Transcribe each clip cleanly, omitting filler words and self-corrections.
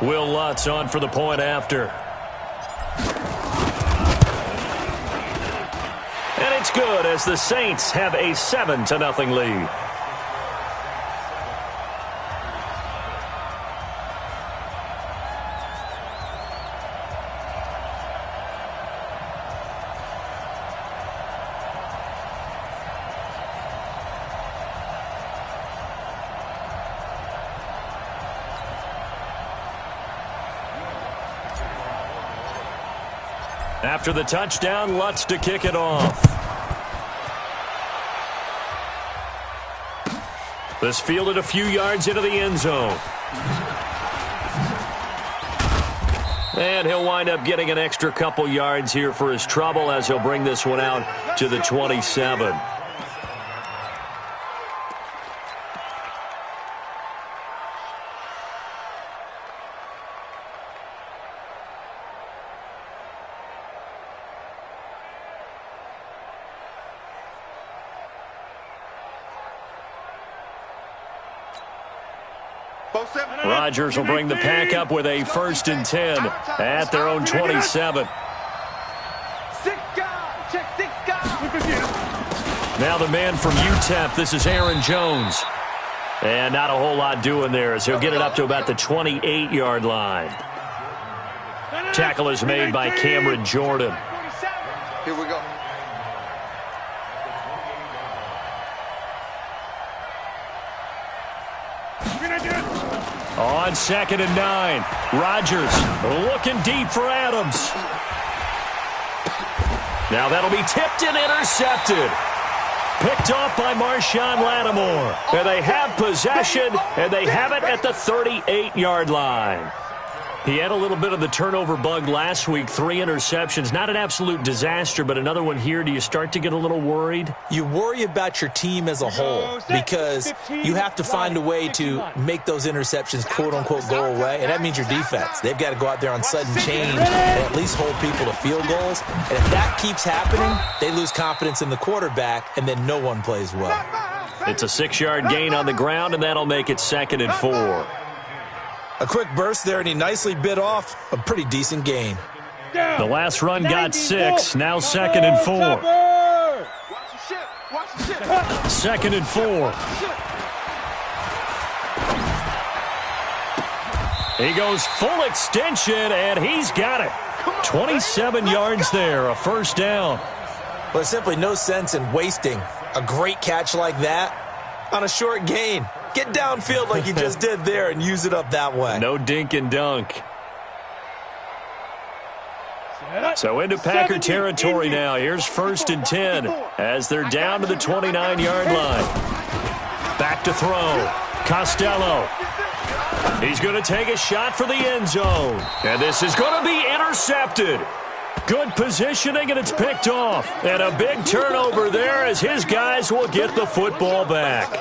Will Lutz on for the point after. And it's good as the Saints have a 7-0 lead. After the touchdown, Lutz to kick it off. This fielded a few yards into the end zone. And he'll wind up getting an extra couple yards here for his trouble as he'll bring this one out to the 27. Rodgers will bring the pack up with a 1st and 10 at their own 27. Now the man from UTEP, this is Aaron Jones. And not a whole lot doing there as he'll get it up to about the 28-yard line. Tackle is made by Cameron Jordan. Here we go. On 2nd and 9, Rodgers looking deep for Adams. Now that'll be tipped and intercepted. Picked off by Marshawn Lattimore. And they have possession, and they have it at the 38-yard line. He had a little bit of the turnover bug last week, 3 interceptions. Not an absolute disaster, but another one here. Do you start to get a little worried? You worry about your team as a whole because you have to find a way to make those interceptions, quote-unquote, go away, and that means your defense. They've got to go out there on sudden change and at least hold people to field goals. And if that keeps happening, they lose confidence in the quarterback, and then no one plays well. It's a 6-yard gain on the ground, and that'll make it 2nd and 4. A quick burst there, and he nicely bit off a pretty decent gain. The last run got 6. Now 2nd and 4. 2nd and 4. He goes full extension, and he's got it. 27 yards there, a 1st down. Well, there's simply no sense in wasting a great catch like that on a short gain. Get downfield like you just did there and use it up that way. No dink and dunk. So into Packer territory now. Here's 1st and 10 as they're down to the 29-yard line. Back to throw. Costello. He's going to take a shot for the end zone. And this is going to be intercepted. Good positioning, and it's picked off. And a big turnover there as his guys will get the football back.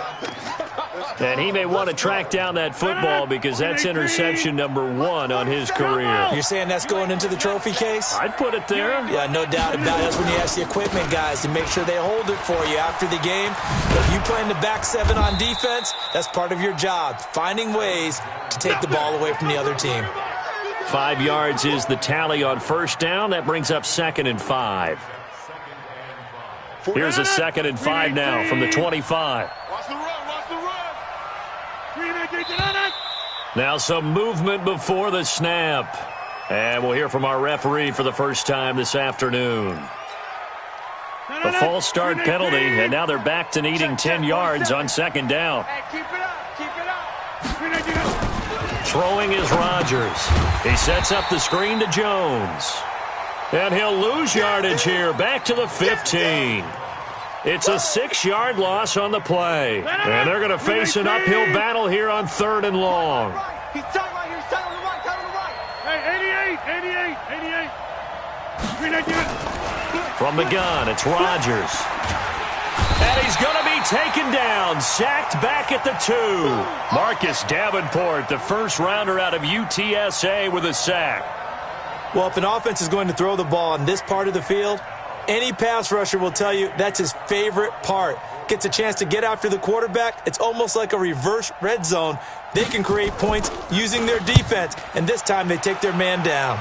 And he may want to track down that football because that's interception number 1 on his career. You're saying that's going into the trophy case? I'd put it there. Yeah, no doubt about it. That's when you ask the equipment guys to make sure they hold it for you after the game. But if you play in the back 7 on defense, that's part of your job, finding ways to take the ball away from the other team. 5 yards is the tally on 1st down. That brings up 2nd and 5. Here's a 2nd and 5 now from the 25. Now some movement before the snap. And we'll hear from our referee for the first time this afternoon. A false start penalty, and now they're back to needing 10 yards on 2nd down. Throwing is Rodgers. He sets up the screen to Jones. And he'll lose yardage here, back to the 15. It's a 6-yard loss on the play. And they're going to face an uphill battle here on 3rd and long. He's tight right here. He's tight on the right. Tight on the right. Hey, 88. From the gun, it's Rodgers. And he's going to be taken down, sacked back at the 2. Marcus Davenport, the first rounder out of UTSA with a sack. Well, if an offense is going to throw the ball on this part of the field, any pass rusher will tell you that's his favorite part. gets a chance to get after the quarterback, it's almost like a reverse red zone. They can create points using their defense, and this time they take their man down.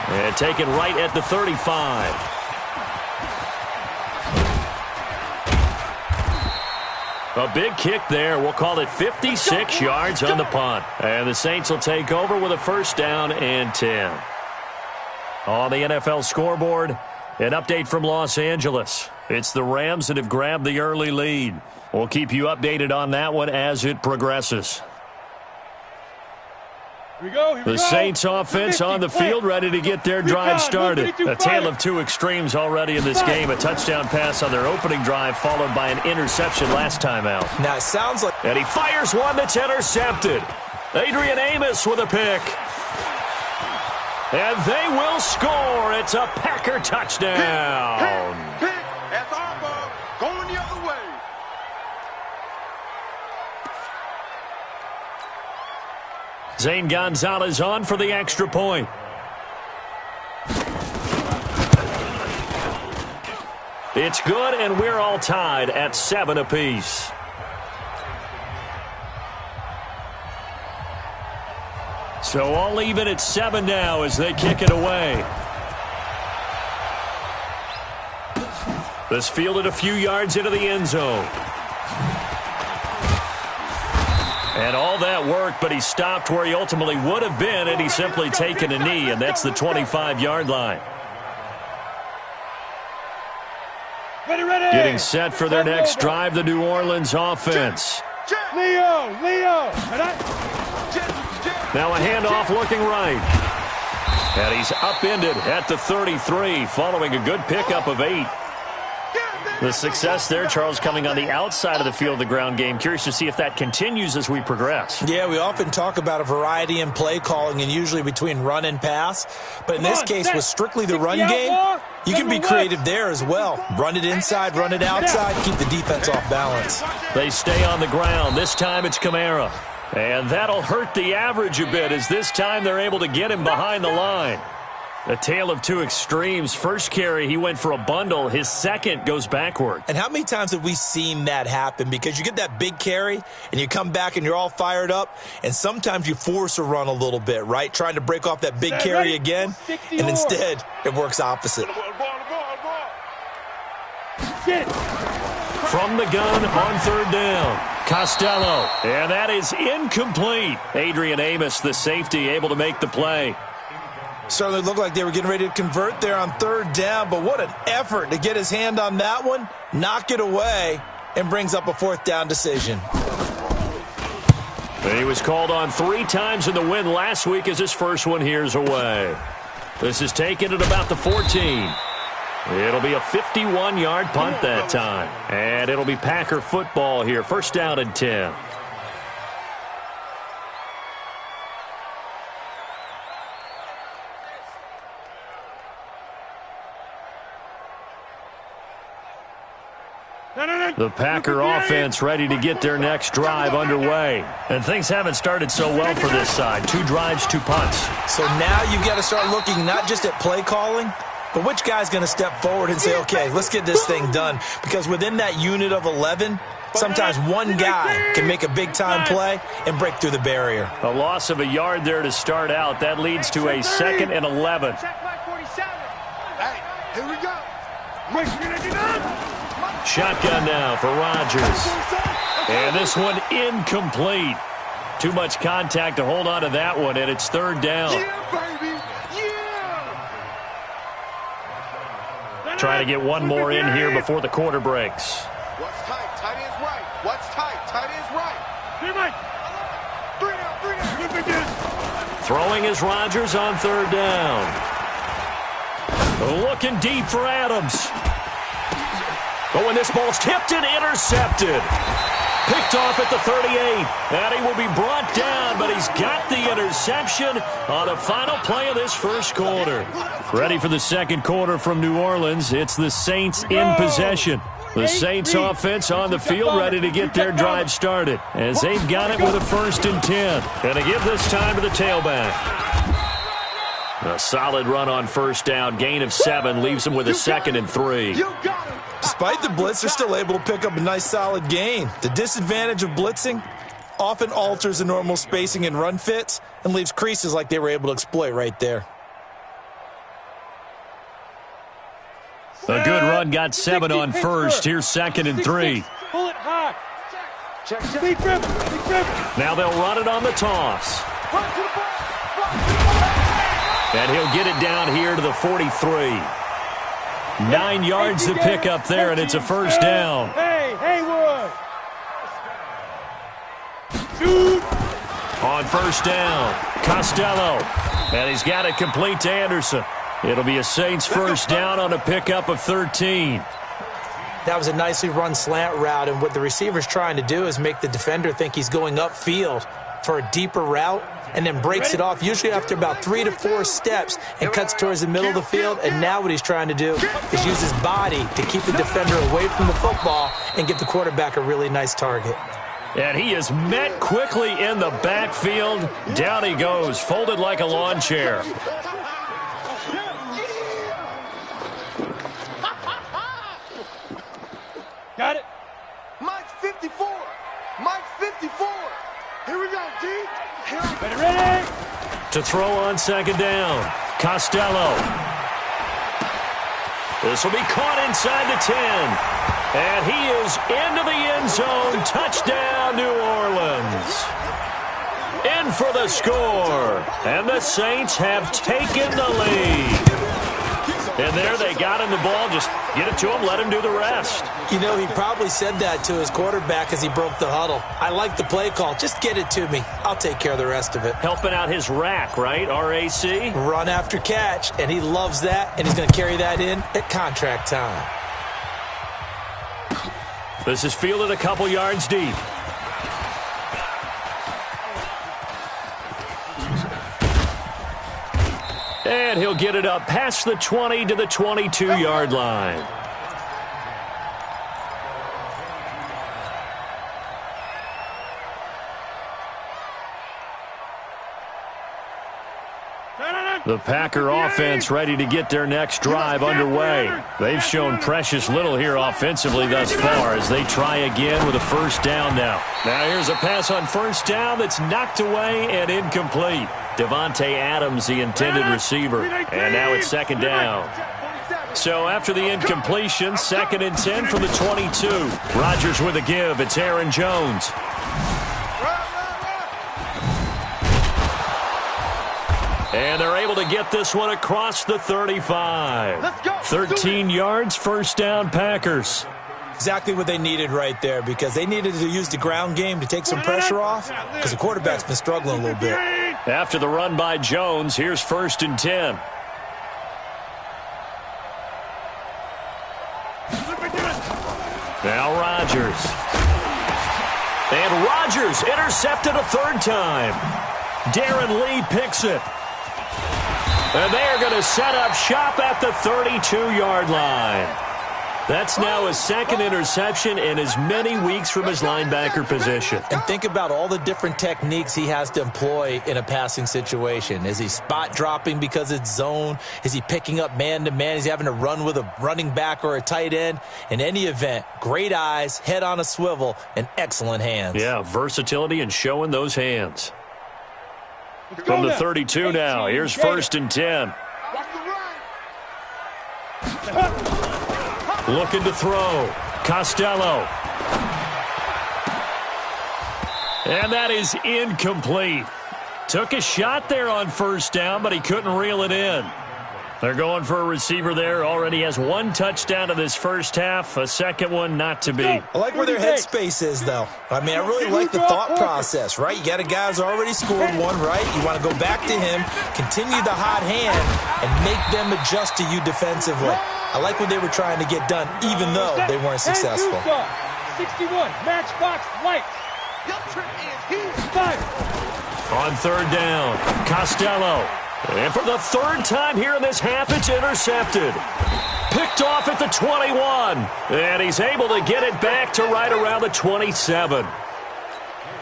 And taken right at the 35. A big kick there. We'll call it 56 yards on the punt. And the Saints will take over with a first down and 10. On the NFL scoreboard, an update from Los Angeles. It's the Rams that have grabbed the early lead. We'll keep you updated on that one as it progresses. The Saints offense on the field, ready to get their drive started. A tale of two extremes already in this game. A touchdown pass on their opening drive, followed by an interception last time out. Now it sounds like... And he fires one that's intercepted. Adrian Amos with a pick. And they will score. It's a Packer touchdown. Pick. That's our ball. Going the other way. Zane Gonzalez on for the extra point. It's good, and we're all tied at 7 apiece. So all even at 7 now as they kick it away. This fielded a few yards into the end zone. And all that worked, but he stopped where he ultimately would have been, and he's simply taken a knee, and that's the 25-yard line. Ready. Getting set for their next drive, the New Orleans offense. Leo. Now a handoff looking right. And he's upended at the 33 following a good pickup of 8. The success there, Charles, coming on the outside of the field of the ground game. Curious to see if that continues as we progress. Yeah, we often talk about a variety in play calling and usually between run and pass. But in this case, with strictly the run game, you can be creative there as well. Run it inside, run it outside, keep the defense off balance. They stay on the ground. This time it's Kamara. And that'll hurt the average a bit as this time they're able to get him behind the line. A tale of two extremes. First carry, he went for a bundle. His second goes backward. And how many times have we seen that happen? Because you get that big carry, and you come back and you're all fired up, and sometimes you force a run a little bit, right? Trying to break off that big carry again, and instead it works opposite. From the gun on third down, Costello. And that is incomplete. Adrian Amos, the safety, able to make the play. Certainly looked like they were getting ready to convert there on third down, but what an effort to get his hand on that one, knock it away, and brings up a fourth down decision. He was called on 3 times in the win last week as his first one here's away. This is taken at about the 14. It'll be a 51-yard punt that time. And it'll be Packer football here. First down and 10. The Packer offense ready to get their next drive underway. And things haven't started so well for this side. 2 drives, 2 punts. So now you've got to start looking not just at play calling, but which guy's going to step forward and say, okay, let's get this thing done. Because within that unit of 11, sometimes one guy can make a big-time play and break through the barrier. A loss of a yard there to start out. That leads to a 2nd and 11. Hey, here we go. Shotgun now for Rodgers. And this one incomplete. Too much contact to hold on to that one, and it's third down. Yeah, baby. Yeah. Trying to get one more in here before the quarter breaks. What's tight? Tight ends right. What's tight? Tight ends right. 3 down. Throwing is Rodgers on third down. Looking deep for Adams. Oh, and this ball's tipped and intercepted. Picked off at the 38. And he will be brought down, but he's got the interception on the final play of this first quarter. Ready for the second quarter from New Orleans. It's the Saints in possession. The Saints offense on the field ready to get their drive started as they've got it with a 1st and 10. And to give this time to the tailback. A solid run on first down. Gain of 7 leaves them with a 2nd and 3. Despite the blitz, they're still able to pick up a nice solid gain. The disadvantage of blitzing often alters the normal spacing and run fits and leaves creases like they were able to exploit right there. A good run got 7 on first. Here's 2nd and 3. Pull it high. Now they'll run it on the toss. And he'll get it down here to the 43. 9 yards to pick up there, and it's a first down. Hey, Haywood. Shoot. On first down, Costello. And he's got it complete to Anderson. It'll be a Saints first down on a pickup of 13. That was a nicely run slant route, and what the receiver's trying to do is make the defender think he's going upfield for a deeper route, and then breaks it off, usually after about 3 to 4 steps, and cuts towards the middle of the field. And now what he's trying to do is use his body to keep the defender away from the football and give the quarterback a really nice target. And he is met quickly in the backfield. Down he goes, folded like a lawn chair. Got it. Mike's 54. Mike's 54. Here we go, D. Ready. To throw on second down, Costello. This will be caught inside the 10. And he is into the end zone. Touchdown, New Orleans. In for the score. And the Saints have taken the lead. And there they got him the ball. Just get it to him, let him do the rest. You know, he probably said that to his quarterback as he broke the huddle. I like the play call. Just get it to me. I'll take care of the rest of it. Helping out his rack, right? RAC? Run after catch, and he loves that, and he's going to carry that in at contract time. This is fielded a couple yards deep. And he'll get it up past the 20 to the 22-yard line. The Packer offense ready to get their next drive underway. They've shown precious little here offensively thus far as they try again with a first down now. Now here's a pass on first down that's knocked away and incomplete. Devontae Adams, the intended receiver. And now it's second down. So after the incompletion, 2nd and 10 from the 22. Rodgers with a give. It's Aaron Jones. And they're able to get this one across the 35. 13 yards, first down, Packers. Exactly what they needed right there, because they needed to use the ground game to take some pressure off, because the quarterback's been struggling a little bit. After the run by Jones, here's 1st and 10. Now Rodgers. And Rodgers intercepted a 3rd time. Darren Lee picks it. And they are going to set up shop at the 32-yard line. That's now his 2nd interception in as many weeks from his linebacker position. And think about all the different techniques he has to employ in a passing situation. Is he spot dropping because it's zone? Is he picking up man-to-man? Is he having to run with a running back or a tight end? In any event, great eyes, head on a swivel, and excellent hands. Yeah, versatility and showing those hands. From the 32 now, here's 1st and 10. Looking to throw. Costello. And that is incomplete. Took a shot there on first down, but he couldn't reel it in. They're going for a receiver there. Already has 1 touchdown in this first half. A 2nd one not to be. I like where their headspace is, though. I mean, I really like the thought process, right? You got a guy who's already scored one, right? You want to go back to him, continue the hot hand, and make them adjust to you defensively. I like what they were trying to get done, even though they weren't successful. 61, matchbox light. On 3rd down, Costello. And for the 3rd time here in this half, it's intercepted. Picked off at the 21. And he's able to get it back to right around the 27.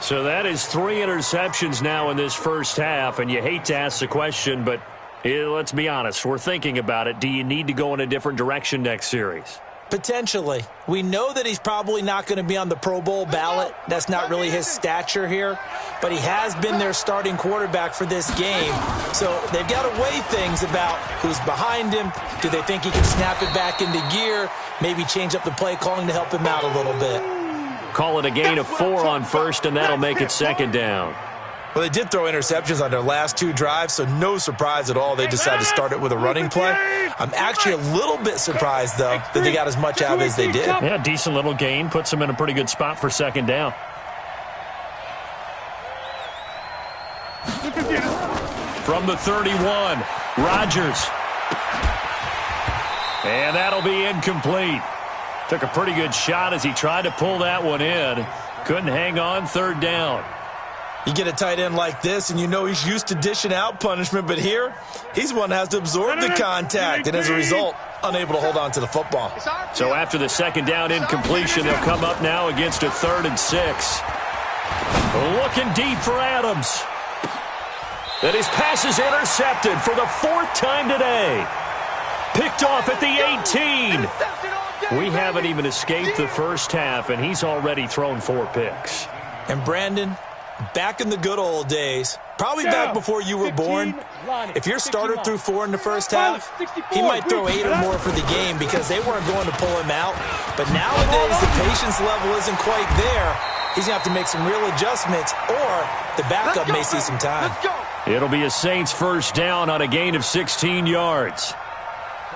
So that is 3 interceptions now in this first half. And you hate to ask the question, but Let's be honest. We're thinking about it. Do you need to go in a different direction next series? Potentially. We know that he's probably not going to be on the Pro Bowl ballot. That's not really his stature here. But he has been their starting quarterback for this game. So they've got to weigh things about who's behind him. Do they think he can snap it back into gear? Maybe change up the play calling to help him out a little bit. Call it a gain of 4 on first, and that'll make it second down. Well, they did throw interceptions on their last 2 drives, so no surprise at all they decided to start it with a running play. I'm actually a little bit surprised, though, that they got as much out of it as they did. Yeah, decent little gain. Puts them in a pretty good spot for second down. From the 31, Rodgers. And that'll be incomplete. Took a pretty good shot as he tried to pull that one in. Couldn't hang on, third down. You get a tight end like this, and you know he's used to dishing out punishment, but here, he's the one that has to absorb the contact, and as a result, unable to hold on to the football. So after the second down incompletion, they'll come up now against a 3rd and 6. Looking deep for Adams. And his pass is intercepted for the 4th time today. Picked off at the 18. We haven't even escaped the first half, and he's already thrown 4 picks. And Brandon, back in the good old days, probably back before you were born, if your starter threw 4 in the first half, he might throw 8 or more for the game because they weren't going to pull him out. But nowadays, the patience level isn't quite there. He's going to have to make some real adjustments, or the backup may see some time. It'll be a Saints first down on a gain of 16 yards.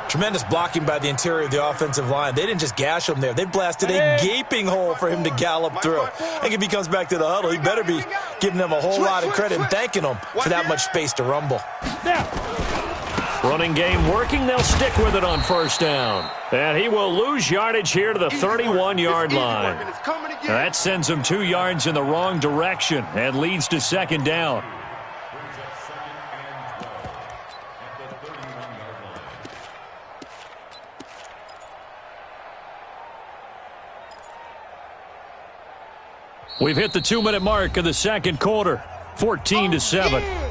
Tremendous blocking by the interior of the offensive line. They didn't just gash him there. They blasted a gaping hole for him to gallop through. I think if he comes back to the huddle, he better be giving them a whole lot of credit and thanking them for that much space to rumble. Running game working. They'll stick with it on first down. And he will lose yardage here to the 31-yard line. That sends him 2 yards in the wrong direction and leads to second down. We've hit the 2-minute mark of the second quarter, 14-7.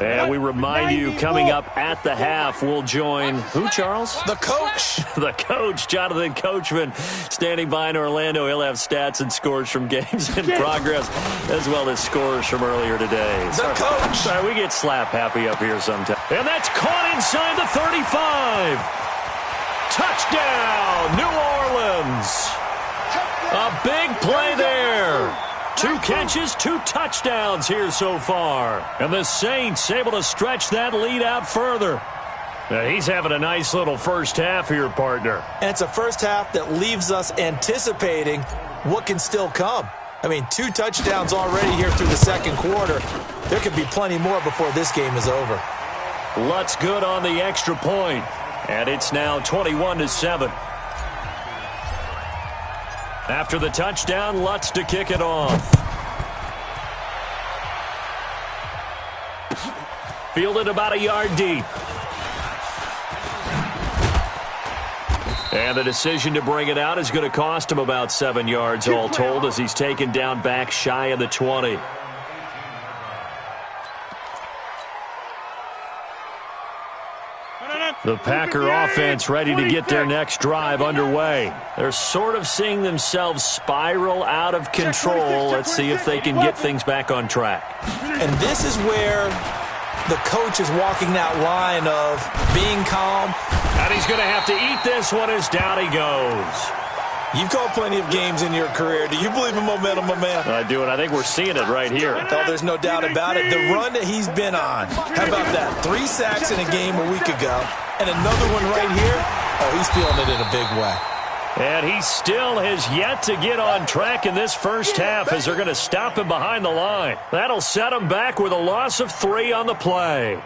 And we remind you, coming up at the half, we'll join who, Charles? The coach. The coach, Jonathan Coachman, standing by in Orlando. He'll have stats and scores from games in progress, as well as scores from earlier today. The coach. Sorry, we get slap happy up here sometimes. And that's caught inside the 35. Touchdown, New Orleans. A big play there. 2 catches, 2 touchdowns here so far. And the Saints able to stretch that lead out further. He's having a nice little first half here, partner. And it's a first half that leaves us anticipating what can still come. I mean, 2 touchdowns already here through the second quarter. There could be plenty more before this game is over. Lutz good on the extra point. And it's now 21-7. After the touchdown, Lutz to kick it off. Fielded about a yard deep. And the decision to bring it out is going to cost him about 7 yards all told as he's taken down back shy of the 20. The Packer offense ready to get their next drive underway. They're sort of seeing themselves spiral out of control. Let's see if they can get things back on track. And this is where the coach is walking that line of being calm. And he's going to have to eat this one as down he goes. You've called plenty of games in your career. Do you believe in momentum, my man? I do, and I think we're seeing it right here. Oh, there's no doubt about it. The run that he's been on. How about that? 3 sacks in a game a week ago. And another one right here. Oh, he's feeling it in a big way. And he still has yet to get on track in this first half as they're going to stop him behind the line. That'll set him back with a loss of 3 on the play.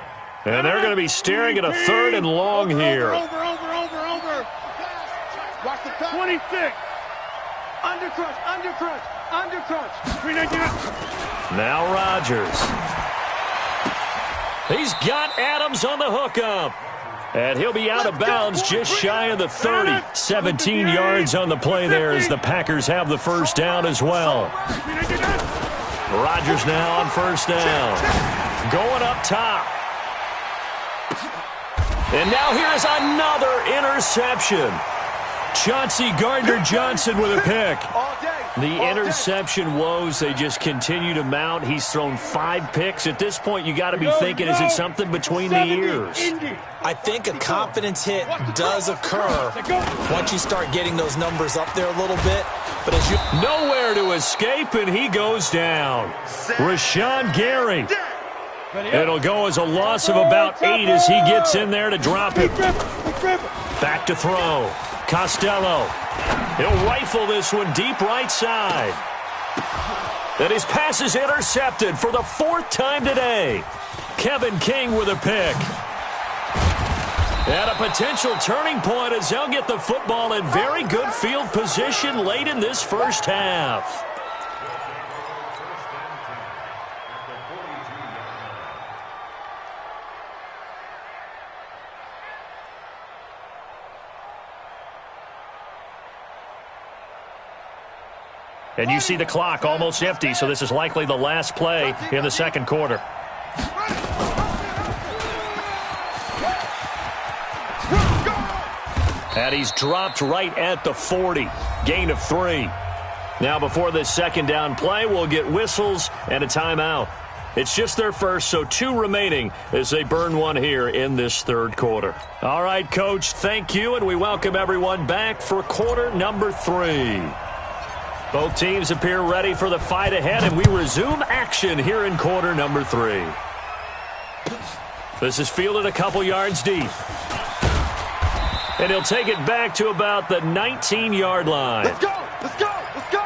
And they're going to be staring at a 3rd and long here. 26. Under crunch, under crunch, under crunch. 399. Now Rodgers. He's got Adams on the hookup. And he'll be out of bounds just shy of the 30. 17 yards on the play there as the Packers have the first down as well. Rodgers now on first down. Going up top. And now here's another interception. Chauncey Gardner-Johnson with a pick. The interception woes, they just continue to mount. He's thrown 5 picks. At this point, you got to be thinking, is it something between the ears? I think a confidence hit does occur once you start getting those numbers up there a little bit. But as you nowhere to escape, and he goes down. Rashawn Gary. It'll go as a loss of about 8 as he gets in there to drop it. Back to throw. Costello. He'll rifle this one deep right side. And his pass is intercepted for the 4th time today. Kevin King with a pick. And a potential turning point as they'll get the football in very good field position late in this first half. And you see the clock almost empty, so this is likely the last play in the second quarter. And he's dropped right at the 40. Gain of 3. Now before this second down play, we'll get whistles and a timeout. It's just their first, so 2 remaining as they burn one here in this third quarter. All right, Coach, thank you, and we welcome everyone back for quarter number 3. Both teams appear ready for the fight ahead, and we resume action here in quarter number 3. This is fielded a couple yards deep. And he'll take it back to about the 19-yard line. Let's go! Let's go! Let's go!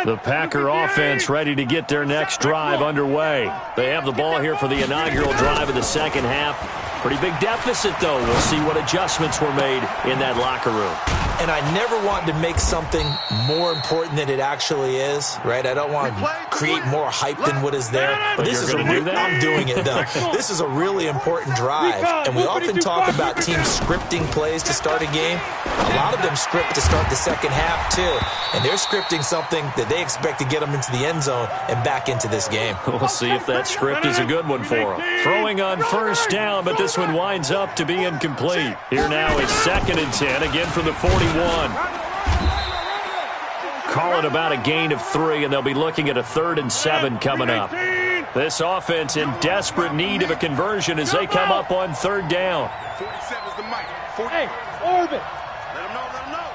The Packer offense ready to get their next drive underway. They have the ball here for the inaugural drive of the second half. Pretty big deficit, though. We'll see what adjustments were made in that locker room. And I never want to make something more important than it actually is, right? I don't want to create more hype than what is there. But this is I'm doing it, though. This is a really important drive. And we often talk about teams scripting plays to start a game. A lot of them script to start the second half, too. And they're scripting something that they expect to get them into the end zone and back into this game. We'll see if that script is a good one for them. Throwing on first down, but this one winds up to be incomplete. Here now is 2nd and 10, again from the 41. Call it about a gain of 3, and they'll be looking at a 3rd and 7 coming up. This offense in desperate need of a conversion as they come up on 3rd down. 47 is the mic. Hey, Orbit. Let him know, let him know.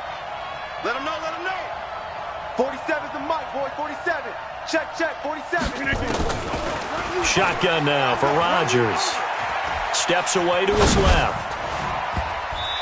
Let him know, let him know. 47 is the mic, boy, 47. Check, check, 47. Shotgun now for Rodgers. Steps away to his left.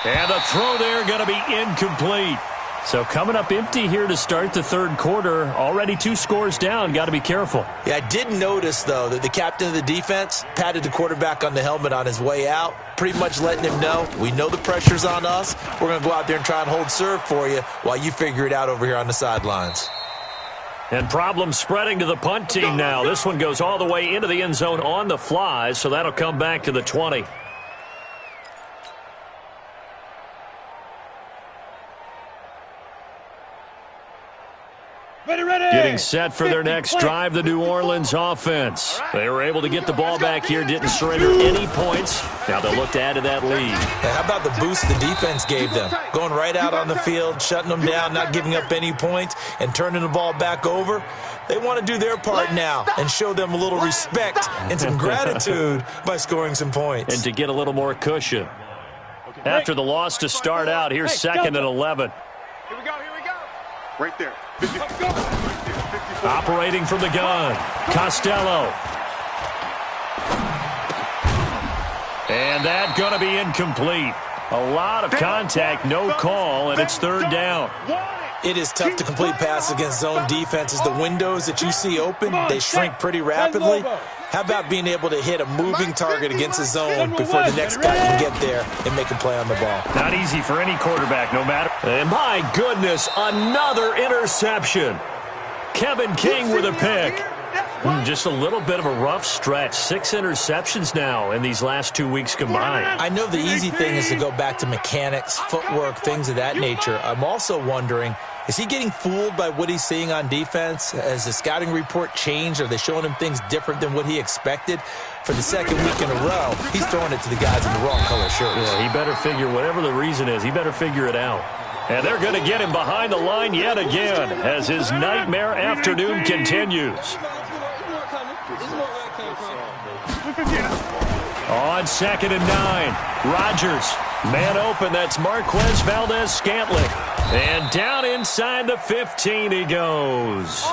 And the throw there going to be incomplete. So coming up empty here to start the third quarter. Already 2 scores down. Got to be careful. Yeah, I did notice, though, that the captain of the defense patted the quarterback on the helmet on his way out, pretty much letting him know, we know the pressure's on us. We're going to go out there and try and hold serve for you while you figure it out over here on the sidelines. And problems spreading to the punt team now. This one goes all the way into the end zone on the fly, so that'll come back to the 20. Getting set for their next drive, the New Orleans offense. They were able to get the ball back here, didn't surrender any points. Now they'll look to add to that lead. Hey, how about the boost the defense gave them? Going right out on the field, shutting them down, not giving up any points, and turning the ball back over. They want to do their part now and show them a little respect and some gratitude by scoring some points. And to get a little more cushion. After the loss to start out, here's 2nd and 11. Here we go, here we go. Right there. 50. Operating from the gun, Costello. And that's going to be incomplete. A lot of contact, no call, and it's third down. It is tough to complete passes against zone defenses. The windows that you see open, they shrink pretty rapidly. How about being able to hit a moving target against a zone before the next guy can get there and make a play on the ball? Not easy for any quarterback, no matter. And my goodness, another interception. Kevin King with a pick. Just a little bit of a rough stretch. 6 interceptions now in these last 2 weeks combined. I know the easy thing is to go back to mechanics, footwork, things of that nature. I'm also wondering, is he getting fooled by what he's seeing on defense? Has the scouting report changed? Are they showing him things different than what he expected? For the second week in a row, he's throwing it to the guys in the wrong color shirts. Yeah, he better figure, whatever the reason is, he better figure it out. And they're going to get him behind the line yet again as his nightmare afternoon continues. On 2nd and 9, Rodgers, man open, that's Marquez Valdez-Scantling. And down inside the 15 he goes.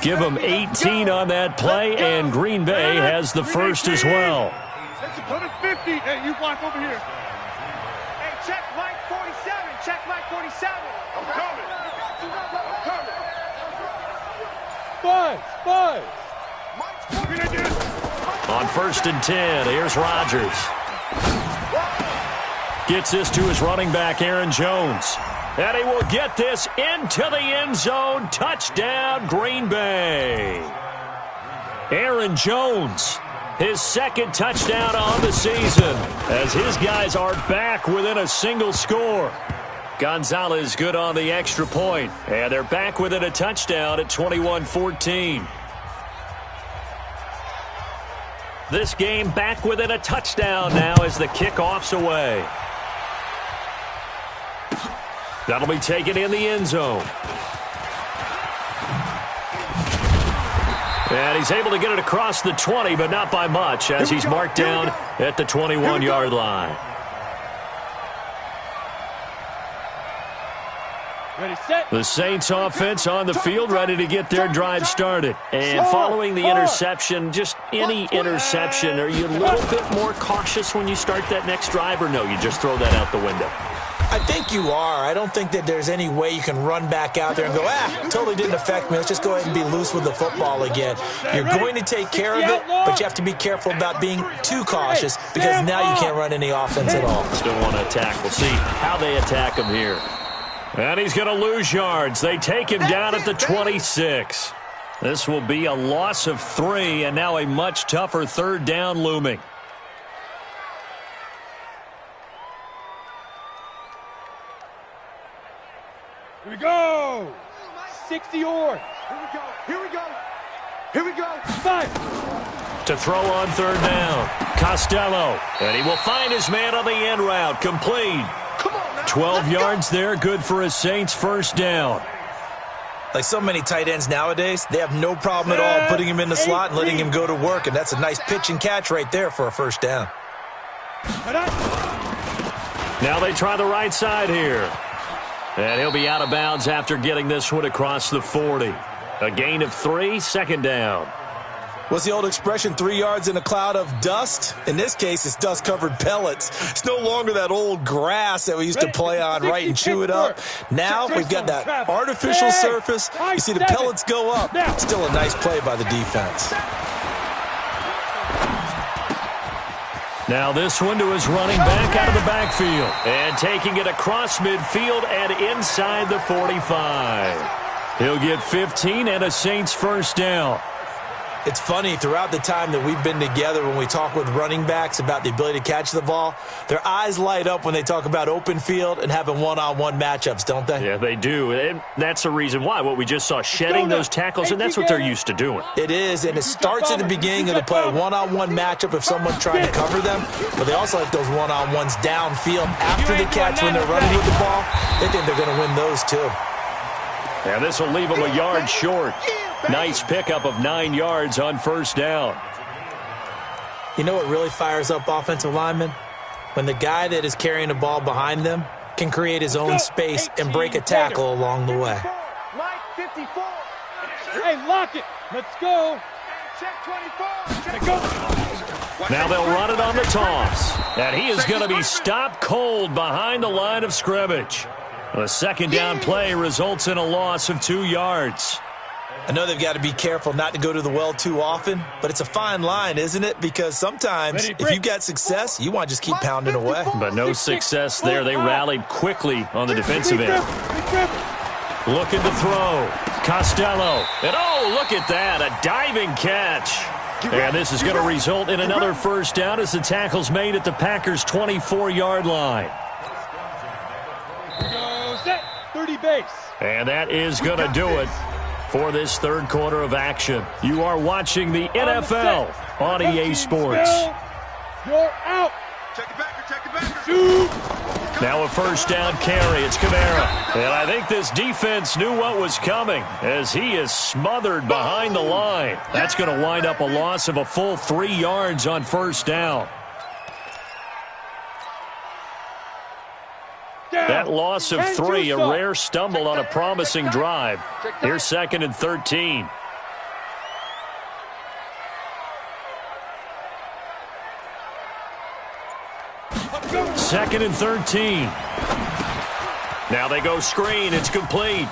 Give him 18 on that play, and Green Bay has the first as well. Put it 50. Hey, you block over here. Hey, check Mike 47. Check Mike 47. I'm coming. I'm coming. Five. On 1st and 10, here's Rodgers. Gets this to his running back, Aaron Jones. And he will get this into the end zone. Touchdown, Green Bay. Aaron Jones, his second touchdown on the season, as his guys are back within a single score. Gonzalez good on the extra point, and they're back within a touchdown at 21-14. This game back within a touchdown now as the kickoff's away. That'll be taken in the end zone. And he's able to get it across the 20, but not by much, as he's marked down at the 21-yard line. Ready, set. The Saints offense on the field, ready to get their drive started. And following the interception, just any interception, are you a little bit more cautious when you start that next drive, or no, you just throw that out the window? I think you are. I don't think that there's any way you can run back out there and go, totally didn't affect me. Let's just go ahead and be loose with the football again. You're going to take care of it, but you have to be careful about being too cautious because now you can't run any offense at all. Still want to attack. We'll see how they attack him here. And he's going to lose yards. They take him down at the 26. This will be a loss of 3, and now a much tougher third down looming. Here we go. 60 yards. Here we go. 5. To throw on third down, Costello. And he will find his man on the end route. Complete. 12 yards there, good for a Saints first down. Like so many tight ends nowadays, they have no problem at all putting him in the slot and letting him go to work, and that's a nice pitch and catch right there for a first down. Now they try the right side here. And he'll be out of bounds after getting this one across the 40. A gain of 3, second down. What's the old expression, 3 yards in a cloud of dust? In this case, it's dust-covered pellets. It's no longer that old grass that we used to play on, right, and chew it up. Now we've got that artificial surface. You see the pellets go up. Still a nice play by the defense. Now this one to his running back out of the backfield. And taking it across midfield and inside the 45. He'll get 15 and a Saints first down. It's funny, throughout the time that we've been together, when we talk with running backs about the ability to catch the ball, their eyes light up when they talk about open field and having one-on-one matchups, don't they? Yeah, they do. And that's the reason why. What we just saw, shedding those tackles, and that's what they're used to doing. It is, and it starts at the beginning of the play, one-on-one matchup if someone's trying to cover them, but they also like those one-on-ones downfield after the catch when they're running with the ball. They think they're going to win those too. And this will leave them a yard short. Nice pickup of 9 yards on first down. You know what really fires up offensive linemen? When the guy that is carrying the ball behind them can create his own space and break a tackle along the way. Mike 54. Hey, lock it. Let's go. Check 24. Check go. Now they'll run it on the toss. And he is going to be stopped cold behind the line of scrimmage. A second down play results in a loss of 2 yards. I know they've got to be careful not to go to the well too often, but it's a fine line, isn't it? Because sometimes if you've got success, you want to just keep pounding away. But no success there. They rallied quickly on the defensive end. Looking to throw. Costello. And oh, look at that. A diving catch. And this is going to result in another first down as the tackle's made at the Packers' 24-yard line. 30 base. And that is going to do it for this third quarter of action. You are watching the NFL on EA Sports. You're out. Check it back. Shoot. Now a first down carry. It's Kamara. And I think this defense knew what was coming as he is smothered behind the line. That's going to wind up a loss of a full 3 yards on first down. That loss of 3, a rare stumble on a promising drive. Here's 2nd and 13. Second and 13. Now they go screen. It's complete.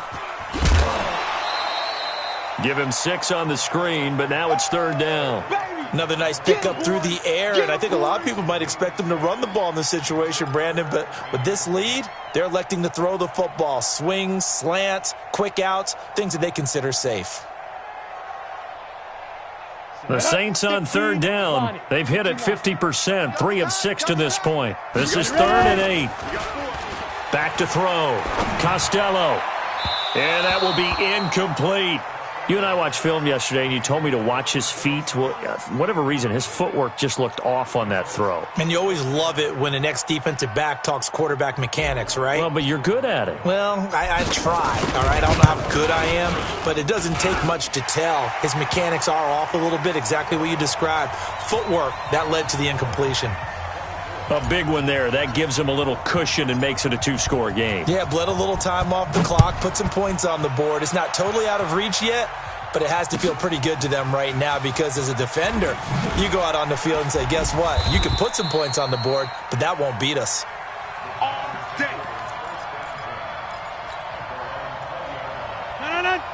Give him 6 on the screen, but now it's third down. Another nice pickup through the air, and I think a lot of people might expect them to run the ball in this situation, Brandon, but with this lead, they're electing to throw the football. Swings, slants, quick outs, things that they consider safe. The Saints on third down. They've hit it 50%, 3 of 6 to this point. This is 3rd and 8. Back to throw. Costello. And that will be incomplete. You and I watched film yesterday, and you told me to watch his feet. Well, for whatever reason, his footwork just looked off on that throw. And you always love it when an ex-defensive back talks quarterback mechanics, right? Well, but you're good at it. Well, I try, all right? I don't know how good I am, but it doesn't take much to tell. His mechanics are off a little bit, exactly what you described. Footwork, that led to the incompletion. A big one there. That gives him a little cushion and makes it a 2-score game. Yeah, bled a little time off the clock, put some points on the board. It's not totally out of reach yet, but it has to feel pretty good to them right now because as a defender, you go out on the field and say, guess what? You can put some points on the board, but that won't beat us.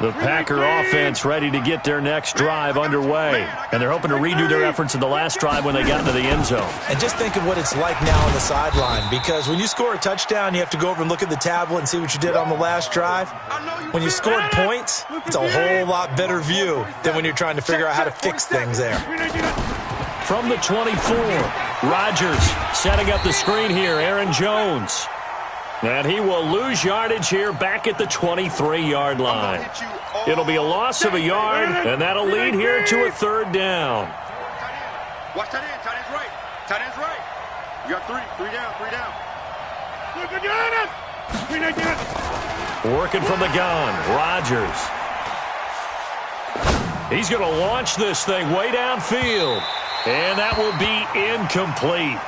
The Packer offense ready to get their next drive underway. And they're hoping to redo their efforts in the last drive when they got into the end zone. And just think of what it's like now on the sideline, because when you score a touchdown, you have to go over and look at the tablet and see what you did on the last drive. When you scored points, it's a whole lot better view than when you're trying to figure out how to fix things there. From the 24, Rodgers setting up the screen here. Aaron Jones. And he will lose yardage here back at the 23-yard line. It'll be a loss of a yard, and that'll lead here to a third down. Watch tight end. Tight end's right. Tight end's right. You got 3 down. Working from the gun, Rodgers. He's going to launch this thing way downfield. And that will be incomplete.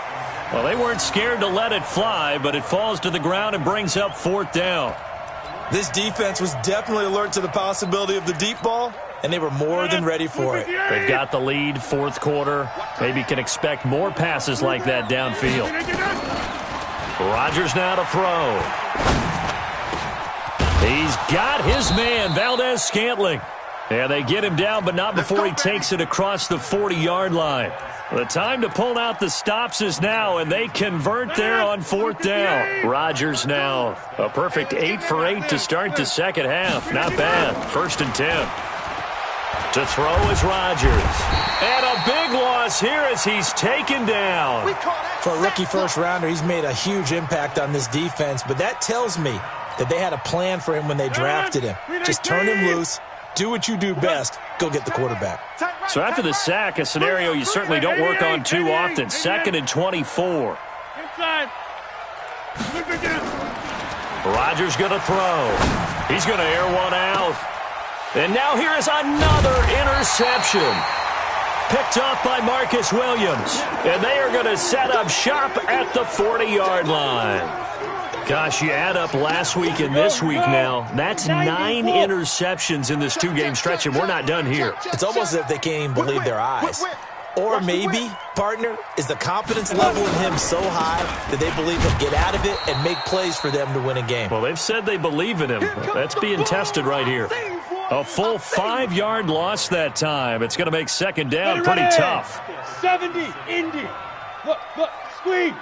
Well, they weren't scared to let it fly, but it falls to the ground and brings up fourth down. This defense was definitely alert to the possibility of the deep ball, and they were more than ready for it. They've got the lead, fourth quarter. Maybe can expect more passes like that downfield. Rodgers now to throw. He's got his man, Valdez-Scantling. And they get him down, but not before he takes it across the 40-yard line. The time to pull out the stops is now, and they convert there on fourth down. Rodgers now a perfect 8 for 8 to start the second half. Not bad. 1st and 10. To throw is Rodgers. And a big loss here as he's taken down. For a rookie first-rounder, he's made a huge impact on this defense, but that tells me that they had a plan for him when they drafted him. Just turn him loose. Do what you do best. Go get the quarterback. So after the sack, a scenario you certainly don't work on too often. 2nd and 24. Rodgers going to throw. He's going to air one out. And now here is another interception. Picked off by Marcus Williams. And they are going to set up shop at the 40-yard line. Gosh, you add up last week and this week now. That's 9 interceptions in this 2-game stretch, and we're not done here. It's almost as if they can't even believe their eyes. Or maybe, partner, is the confidence level in him so high that they believe he'll get out of it and make plays for them to win a game? Well, they've said they believe in him. That's being tested right here. A full 5-yard loss that time. It's going to make second down pretty tough. 70, Indy. Look, squeeze.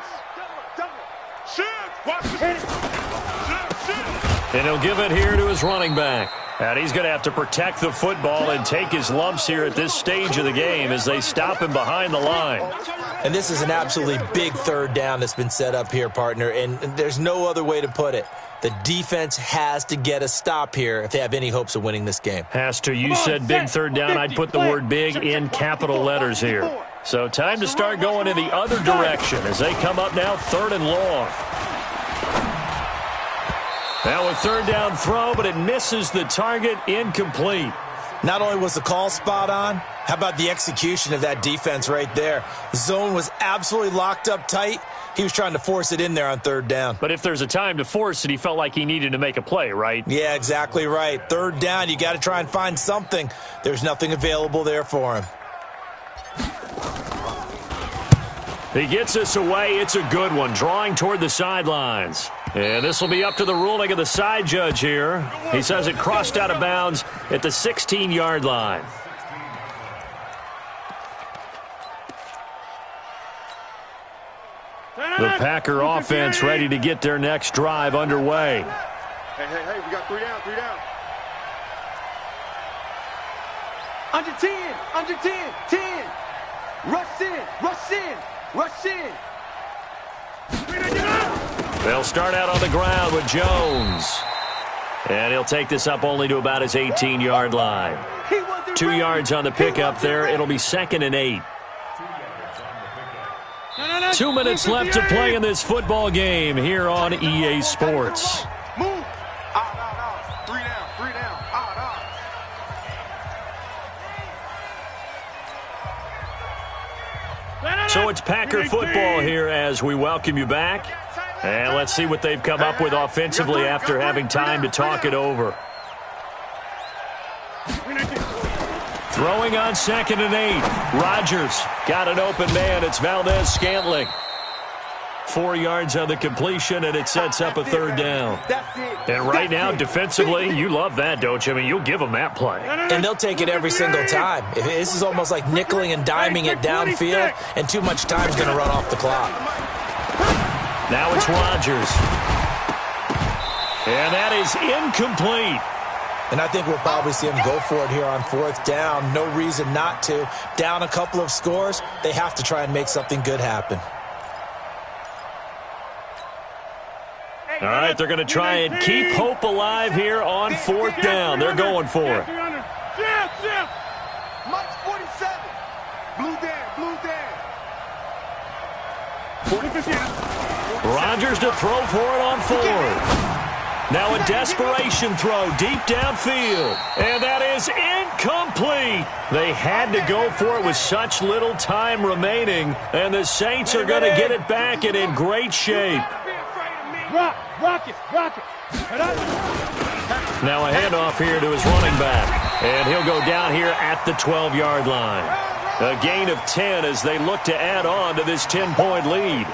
And he'll give it here to his running back. And he's going to have to protect the football and take his lumps here at this stage of the game as they stop him behind the line. And this is an absolutely big third down that's been set up here, partner, and there's no other way to put it. The defense has to get a stop here if they have any hopes of winning this game. Has to. You said big third down. I'd put the word big in capital letters here. So time to start going in the other direction as they come up now 3rd and long. Now a third down throw, but it misses the target, incomplete. Not only was the call spot on, how about the execution of that defense right there? The zone was absolutely locked up tight. He was trying to force it in there on 3rd down. But if there's a time to force it, he felt like he needed to make a play, right? Yeah, exactly right. 3rd down, you got to try and find something. There's nothing available there for him. He gets this away. It's a good one, drawing toward the sidelines. And this will be up to the ruling of the side judge here. He says it crossed out of bounds at the 16-yard line. The Packer offense ready to get their next drive underway. Hey, we got 3 down. Under 10, 10. Rush in. They'll start out on the ground with Jones. And he'll take this up only to about his 18-yard line. 2 yards on the pickup there. It'll be 2nd and 8. 2 minutes left to play in this football game here on EA Sports. Move. Out. 3 down. Out. So it's Packer football here as we welcome you back. And let's see what they've come up with offensively after having time to talk it over. Throwing on 2nd and 8. Rodgers got an open man. It's Valdez-Scantling. 4 yards on the completion, and it sets up a 3rd down. And right now, defensively, you love that, don't you? I mean, you'll give them that play. And they'll take it every single time. This is almost like nickeling and diming it downfield, and too much time's going to run off the clock. Now it's Rodgers. And that is incomplete. And I think we'll probably see him go for it here on 4th down. No reason not to. Down a couple of scores, they have to try and make something good happen. All right, they're going to try and keep hope alive here on 4th down. They're going for it. Mike's 47. Blue down. Rodgers to throw for it on 4th. Now a desperation throw deep downfield. And that is incomplete. They had to go for it with such little time remaining. And the Saints are going to get it back and in great shape. Rock it. Now a handoff here to his running back. And he'll go down here at the 12-yard line. A gain of 10 as they look to add on to this 10-point lead.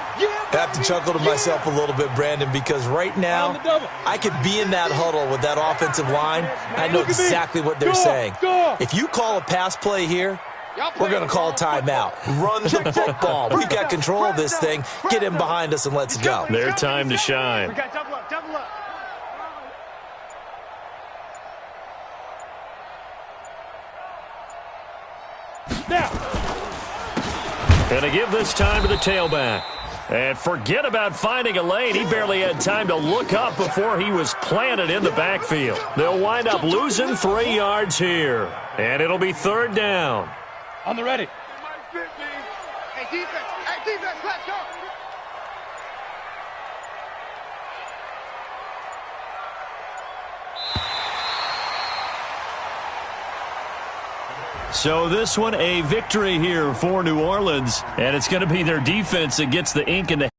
I have to chuckle to myself a little bit, Brandon, because right now I could be in that huddle with that offensive line. I know exactly what they're saying. If you call a pass play here, we're going to call timeout. Run the football. We've got control of this thing. Get him behind us and let's go. Their time to shine. Double up. Going to give this time to the tailback. And forget about finding a lane. He barely had time to look up before he was planted in the backfield. They'll wind up losing 3 yards here. And it'll be 3rd down. On the ready. Hey, defense, let's go. So this one, a victory here for New Orleans. And it's going to be their defense that gets the ink in the